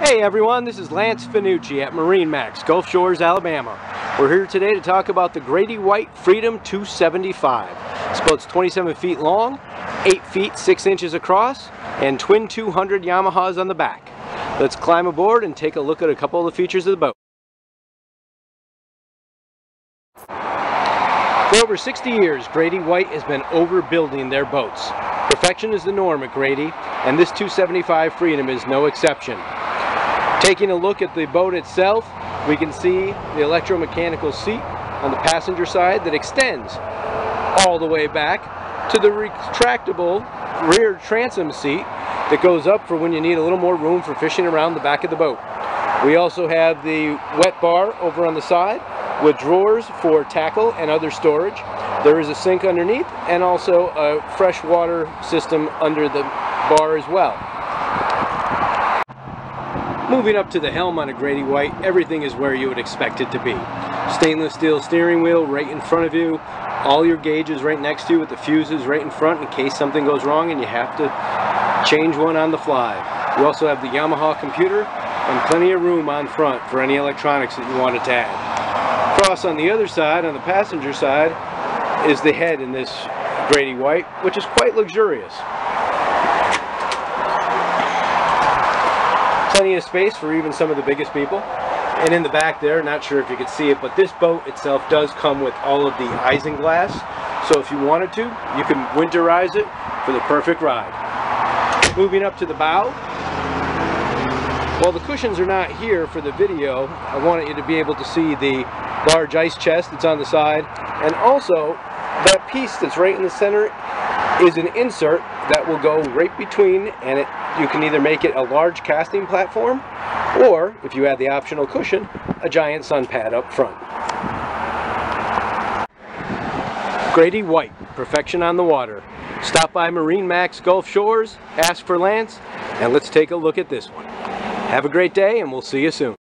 Hey everyone, this is Lance Finucci at MarineMax, Gulf Shores, Alabama. We're here today to talk about the Grady-White Freedom 275. This boat's 27 feet long, 8 feet 6 inches across, and twin 200 Yamahas on the back. Let's climb aboard and take a look at a couple of the features of the boat. For over 60 years, Grady-White has been overbuilding their boats. Perfection is the norm at Grady, and this 275 Freedom is no exception. Taking a look at the boat itself, we can see the electromechanical seat on the passenger side that extends all the way back to the retractable rear transom seat that goes up for when you need a little more room for fishing around the back of the boat. We also have the wet bar over on the side with drawers for tackle and other storage. There is a sink underneath and also a freshwater system under the bar as well. Moving up to the helm on a Grady-White, everything is where you would expect it to be. Stainless steel steering wheel right in front of you, all your gauges right next to you with the fuses right in front in case something goes wrong and you have to change one on the fly. You also have the Yamaha computer and plenty of room on front for any electronics that you wanted to add. Across on the other side, on the passenger side, is the head in this Grady-White, which is quite luxurious. Plenty of space for even some of the biggest people. And in the back there, not sure if you can see it, but this boat itself does come with all of the isinglass. So if you wanted to, you can winterize it for the perfect ride. Moving up to the bow. While the cushions are not here for the video, I wanted you to be able to see the large ice chest that's on the side. And also, that piece that's right in the center is an insert that will go right between, and you can either make it a large casting platform, or, if you add the optional cushion, a giant sun pad up front. Grady-White, perfection on the water. Stop by MarineMax Gulf Shores, ask for Lance, and let's take a look at this one. Have a great day, and we'll see you soon.